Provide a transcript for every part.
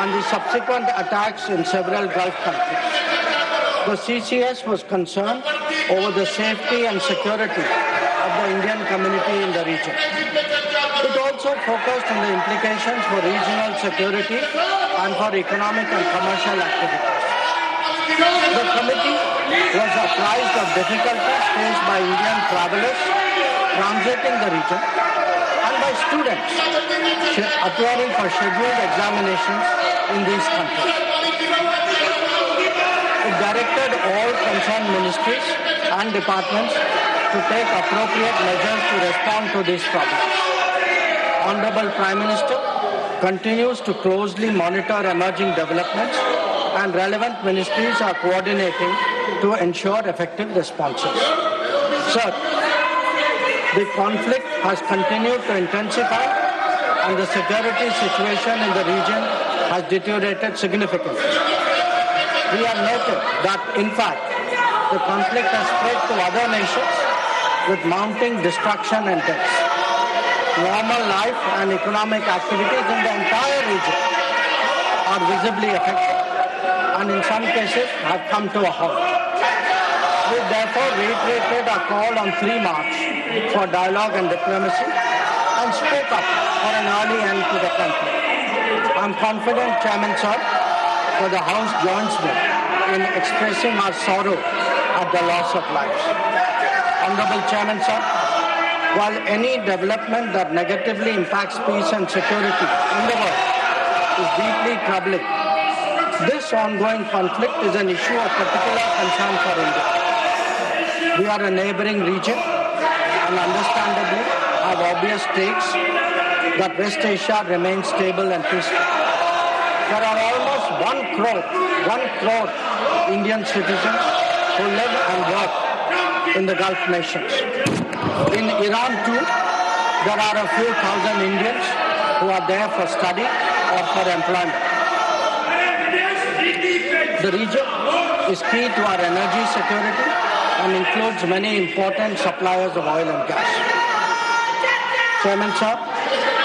and the subsequent attacks in several Gulf countries. The CCS was concerned over the safety and security of the Indian community in the region. It also focused on the implications for regional security and for economic and commercial activities. The committee was apprised of difficulties faced by Indian travelers transiting the region and by students appearing for scheduled examinations in these countries. It directed all concerned ministries and departments to take appropriate measures to respond to these problems. Honorable Prime Minister continues to closely monitor emerging developments, and relevant ministries are coordinating to ensure effective responses. Sir, the conflict has continued to intensify and the security situation in the region has deteriorated significantly. We have noted that, in fact, the conflict has spread to other nations with mounting destruction and deaths. Normal life and economic activities in the entire region are visibly affected and in some cases have come to a halt. We therefore reiterated our call on 3 March for dialogue and diplomacy and spoke up for an early end to the conflict. I am confident, Chairman Sir, that the House joins me in expressing our sorrow at the loss of lives. Honorable Chairman Sir, while any development that negatively impacts peace and security in the world is deeply troubling, this ongoing conflict is an issue of particular concern for India. We are a neighboring region and understandably have obvious stakes that West Asia remains stable and peaceful. There are almost 1 crore Indian citizens who live and work in the Gulf nations. In Iran too, there are a few thousand Indians who are there for study or for employment. The region is key to our energy security and includes many important suppliers of oil and gas. Chairman Sir,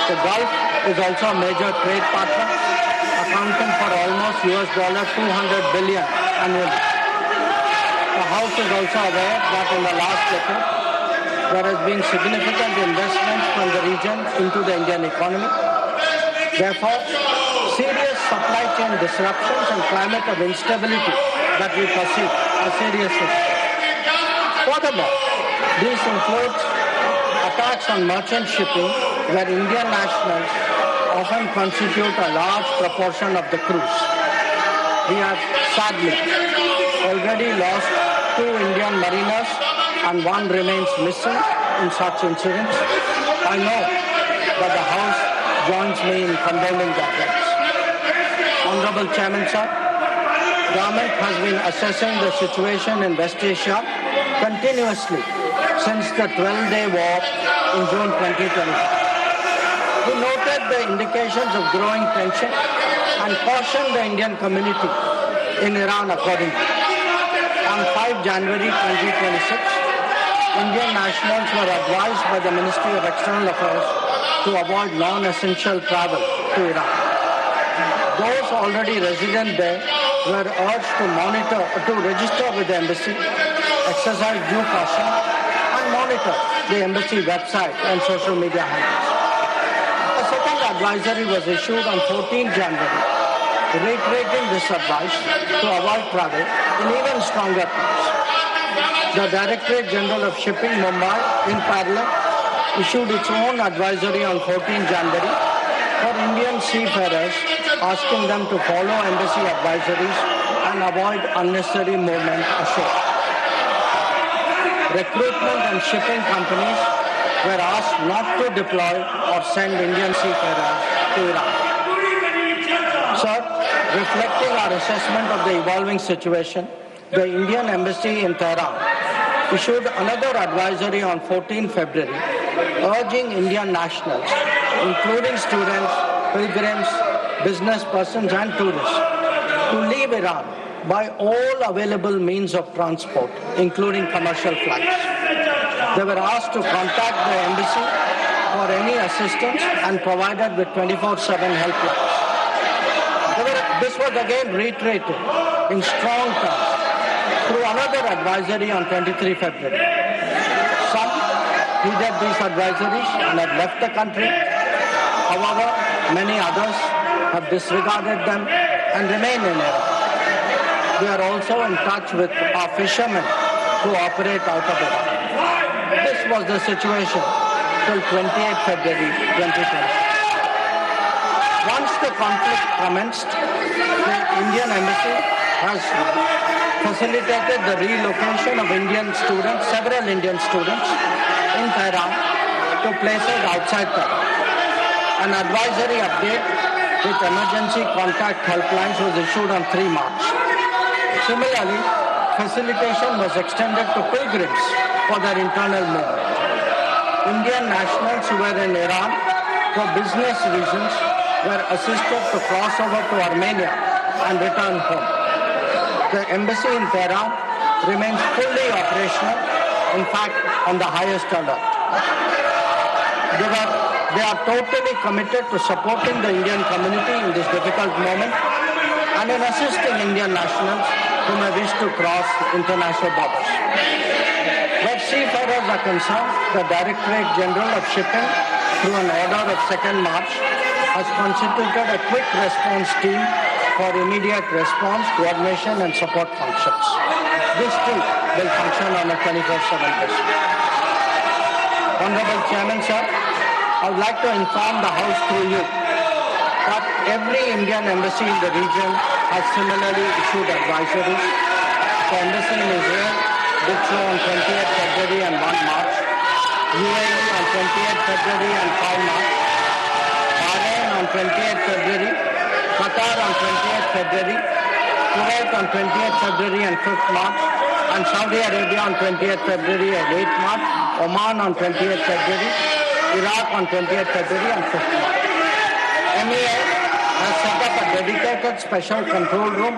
the Gulf is also a major trade partner, accounting for almost $200 billion annually. The House is also aware that in the last decade, there has been significant investment from the region into the Indian economy. Therefore, serious supply chain disruptions and climate of instability that we perceive are serious issues. Furthermore, these include attacks on merchant shipping where Indian nationals often constitute a large proportion of the crews. We have sadly already lost 2 Indian mariners and 1 remains missing in such incidents. I know that the House joins me in condemning their deaths. Honorable Chairman Sir, Government has been assessing the situation in West Asia continuously since the 12-day war in June 2025. We noted the indications of growing tension and cautioned the Indian community in Iran accordingly. On 5 January 2026, Indian nationals were advised by the Ministry of External Affairs to avoid non-essential travel to Iran. Those already resident there were urged to register with the embassy, exercise due caution, and monitor the embassy website and social media handles. A second advisory was issued on 14 January, reiterating this advice to avoid travel in even stronger terms. The Directorate General of Shipping, Mumbai, in parallel, issued its own advisory on 14 January for Indian seafarers, asking them to follow embassy advisories and avoid unnecessary movement ashore. Recruitment and shipping companies were asked not to deploy or send Indian seafarers to Iran. Sir, reflecting our assessment of the evolving situation, the Indian Embassy in Tehran issued another advisory on 14 February, urging Indian nationals, including students, pilgrims, business persons and tourists, to leave Iran by all available means of transport, including commercial flights. They were asked to contact the embassy for any assistance and provided with 24/7 helplines. They This was again reiterated in strong terms through another advisory on 23 February. Some heeded these advisories and have left the country. However, many others have disregarded them and remain in Iran. We are also in touch with our fishermen who operate out of Iran. This was the situation till 28 February 2020. Once the conflict commenced, the Indian Embassy has facilitated the relocation of several Indian students in Tehran to places outside Tehran. An advisory update with emergency contact helplines was issued on 3 March. Similarly, facilitation was extended to pilgrims for their internal movement. Indian nationals who were in Iran for business reasons were assisted to cross over to Armenia and return home. The embassy in Tehran remains fully operational, in fact, on the highest alert. They are totally committed to supporting the Indian community in this difficult moment and in assisting Indian nationals who may wish to cross international borders. Where seafarers are concerned, the Directorate General of Shipping, through an order of 2nd March, has constituted a quick response team for immediate response, coordination and support functions. This too will function on a 24/7 basis. Honorable Chairman, sir, I would like to inform the House through you that every Indian embassy in the region has similarly issued advisories. The embassy in Israel did so on 28th February and 1 March, UAE on 28th February and 5 March, Bahrain on 28th February, Qatar on 28th February, Kuwait on 28th February and 5th March, and Saudi Arabia on 20th February and 8th March, Oman on 20th February, Iraq on 20th February and 5th March. MEA has set up a dedicated special control room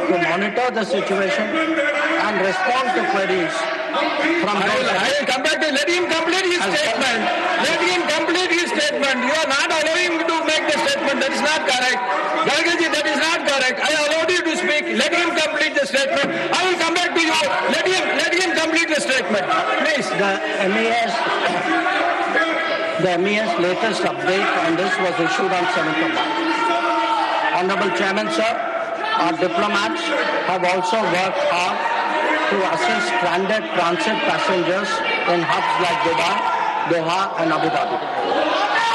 to monitor the situation and respond to queries from those. I will come back to let him complete his statement. Let him complete his statement. You are not allowing me to make the statement. That is not correct. Galgaji, that is not correct. I allowed you to speak. Let him complete the statement. I will come back to you. Let him complete the statement. Please. The MEA's latest update on this was issued on 7th of March. Honorable Chairman, sir, our diplomats have also worked hard to assist stranded transit passengers in hubs like Dubai, Doha and Abu Dhabi.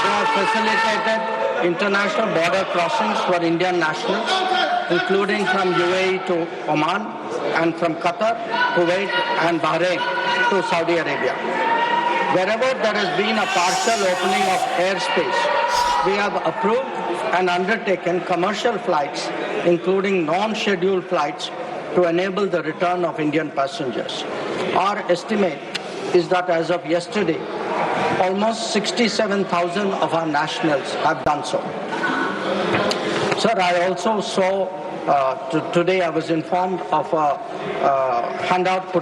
They have facilitated international border crossings for Indian nationals, including from UAE to Oman and from Qatar, Kuwait and Bahrain to Saudi Arabia. Wherever there has been a partial opening of airspace, we have approved and undertaken commercial flights, including non-scheduled flights, to enable the return of Indian passengers. Our estimate is that as of yesterday, almost 67,000 of our nationals have done so. Sir, I also saw today I was informed of a handout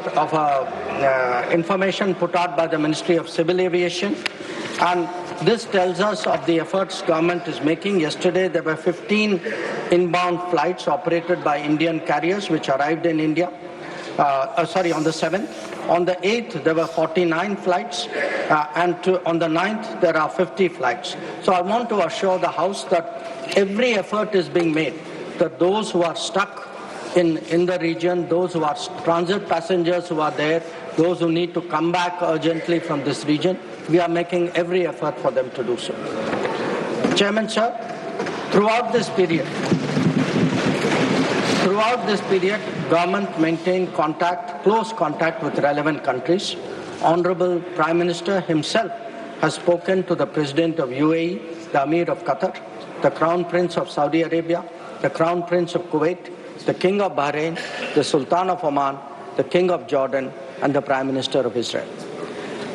information put out by the Ministry of Civil Aviation, and this tells us of the efforts government is making. Yesterday there were 15 inbound flights operated by Indian carriers which arrived in India. On the 7th. On the 8th there were 49 flights, and on the 9th there are 50 flights. So I want to assure the House that every effort is being made that those who are stuck in the region, those who are transit passengers who are there, those who need to come back urgently from this region, we are making every effort for them to do so. Chairman, sir, throughout this period, government maintained close contact with relevant countries. Honorable Prime Minister himself has spoken to the President of UAE, the Amir of Qatar, the Crown Prince of Saudi Arabia, the Crown Prince of Kuwait, the King of Bahrain, the Sultan of Oman, the King of Jordan, and the Prime Minister of Israel.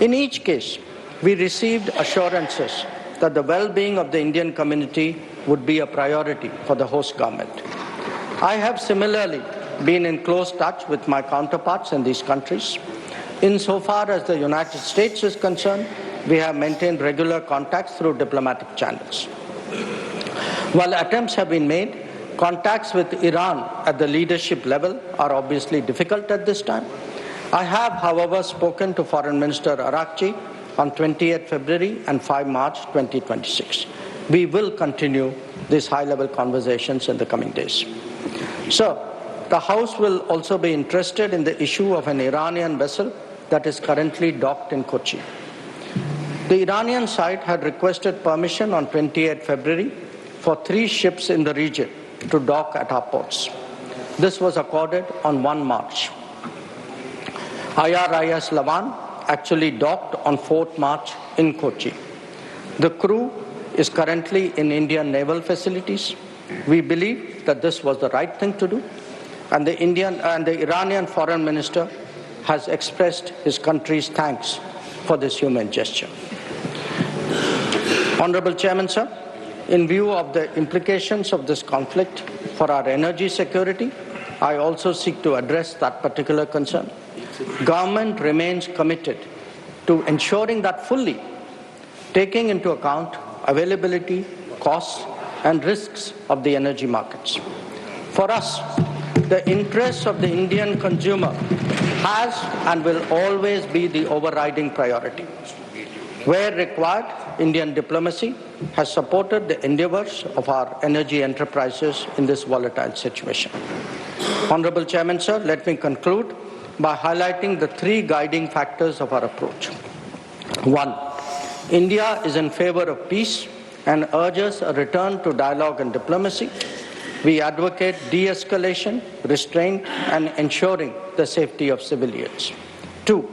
In each case, we received assurances that the well-being of the Indian community would be a priority for the host government. I have similarly been in close touch with my counterparts in these countries. Insofar as the United States is concerned, we have maintained regular contacts through diplomatic channels. While attempts have been made, Contacts with Iran at the leadership level are obviously difficult at this time. I have, however, spoken to Foreign Minister Arakchi on 28 February and 5 March 2026. We will continue these high-level conversations in the coming days. Sir, the House will also be interested in the issue of an Iranian vessel that is currently docked in Kochi. The Iranian side had requested permission on 28 February for 3 ships in the region to dock at our ports. This was accorded on 1 March. IRIS Lavan actually docked on 4th March in Kochi. The crew is currently in Indian naval facilities. We believe that this was the right thing to do, and the Iranian foreign minister has expressed his country's thanks for this humane gesture. Honorable Chairman, sir, in view of the implications of this conflict for our energy security, I also seek to address that particular concern. Government remains committed to ensuring that fully, taking into account availability, costs, and risks of the energy markets. For us, the interests of the Indian consumer has and will always be the overriding priority. Where required, Indian diplomacy has supported the endeavors of our energy enterprises in this volatile situation. Honorable Chairman, sir, let me conclude by highlighting the 3 guiding factors of our approach. 1. India is in favor of peace and urges a return to dialogue and diplomacy. We advocate de-escalation, restraint, and ensuring the safety of civilians. 2.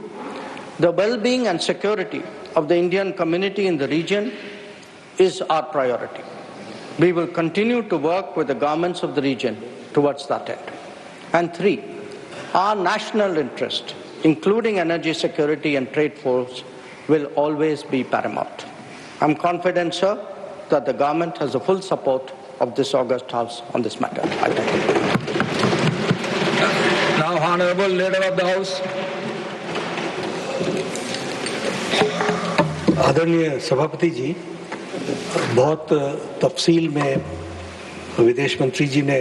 The well-being and security of the Indian community in the region is our priority. We will continue to work with the governments of the region towards that end. And 3, our national interest, including energy security and trade flows, will always be paramount. I'm confident, sir, that the government has the full support of this august House on this matter. I thank you. Now, Honorable Leader of the House. आदरणीय सभापति जी, बहुत तफसील में विदेश मंत्री जी ने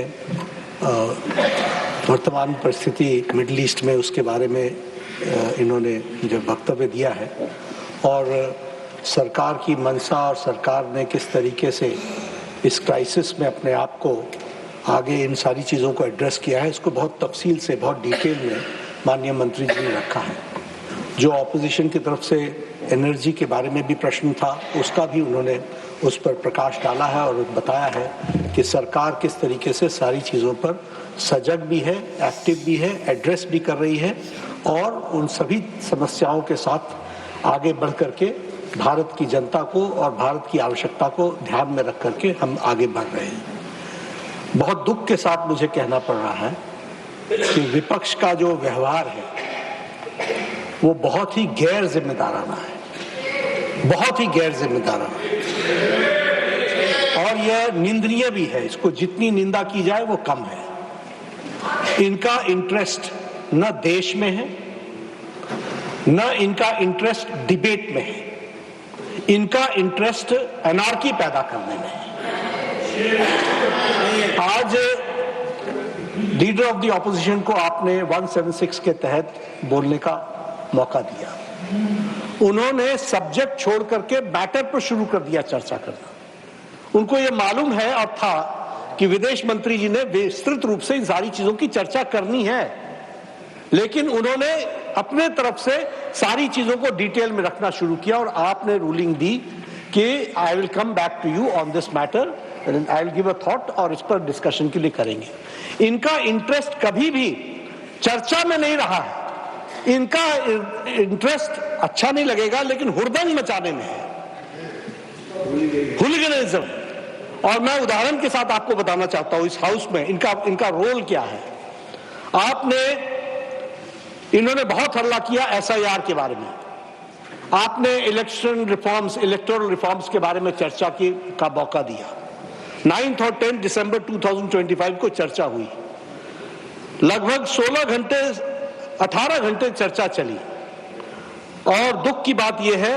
वर्तमान परिस्थिति मिडिल ईस्ट में उसके बारे में इन्होंने जो वक्तव्य दिया है और सरकार की मंशा और सरकार ने किस तरीके से इस क्राइसिस में अपने आप को आगे इन सारी चीज़ों को एड्रेस किया है, इसको बहुत तफसील से बहुत डिटेल में माननीय मंत्री जी ने रखा है। जो ऑपोजिशन की तरफ से एनर्जी के बारे में भी प्रश्न था, उसका भी उन्होंने उस पर प्रकाश डाला है और बताया है कि सरकार किस तरीके से सारी चीज़ों पर सजग भी है, एक्टिव भी है, एड्रेस भी कर रही है और उन सभी समस्याओं के साथ आगे बढ़ करके भारत की जनता को और भारत की आवश्यकता को ध्यान में रख करके हम आगे बढ़ रहे हैं। बहुत दुख के साथ मुझे कहना पड़ रहा है कि विपक्ष का जो व्यवहार है वो बहुत ही गैर जिम्मेदाराना है, बहुत ही गैर जिम्मेदाराना और यह निंदनीय भी है। इसको जितनी निंदा की जाए वो कम है। इनका इंटरेस्ट न देश में है, न इनका इंटरेस्ट डिबेट में है, इनका इंटरेस्ट एनार्की पैदा करने में है। आज लीडर ऑफ द ऑपोजिशन को आपने 176 के तहत बोलने का मौका दिया। उन्होंने सब्जेक्ट छोड़ करके मैटर पर शुरू कर दिया चर्चा करना। उनको यह मालूम है और था कि विदेश मंत्री जी ने विस्तृत रूप से इन सारी चीजों की चर्चा करनी है, लेकिन उन्होंने अपने तरफ से सारी चीजों को डिटेल में रखना शुरू किया और आपने रूलिंग दी कि I will come back to you on this matter, I will give a thought और इस पर डिस्कशन के लिए करेंगे। इनका इंटरेस्ट कभी भी चर्चा में नहीं रहा है। इनका इंटरेस्ट अच्छा नहीं लगेगा लेकिन हुड़दंग मचाने में है, हुलिगनिज्म। और मैं उदाहरण के साथ आपको बताना चाहता हूं इस हाउस में इनका रोल क्या है। इन्होंने बहुत हल्ला किया SIR के बारे में। आपने इलेक्शन रिफॉर्म्स, इलेक्टोरल रिफॉर्म्स के बारे में चर्चा का मौका दिया। 9 और 10 दिसंबर 2025 को चर्चा हुई। लगभग 18 घंटे चर्चा चली और दुख की बात यह है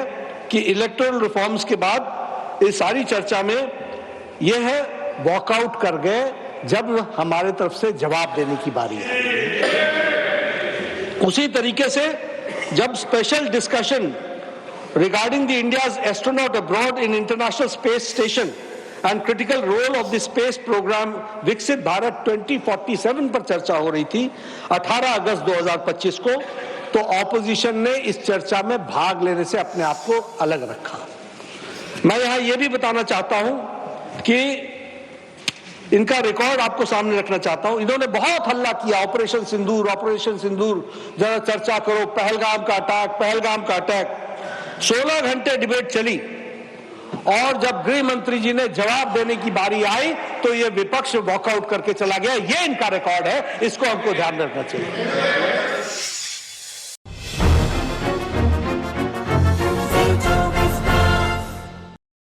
कि इलेक्टोरल रिफॉर्म्स के बाद इस सारी चर्चा में यह वॉकआउट कर गए जब हमारे तरफ से जवाब देने की बारी है। उसी तरीके से जब special discussion regarding the India's astronaut abroad in international space station and critical role of the space programme विकसित भारत 2047 पर चर्चा हो रही थी 18 अगस्त 2025 को, तो ऑपोजिशन ने इस चर्चा में भाग लेने से अपने आप को अलग रखा। मैं यहां यह भी बताना चाहता हूं कि इनका रिकॉर्ड आपको सामने रखना चाहता हूं। इन्होंने बहुत हल्ला किया, ऑपरेशन सिंदूर, जरा चर्चा करो, पहलगाम का अटैक। 16 घंटे डिबेट चली और जब गृह मंत्री जी ने जवाब देने की बारी आई तो ये विपक्ष वॉकआउट करके चला गया। ये इनका रिकॉर्ड है, इसको हमको ध्यान रखना चाहिए।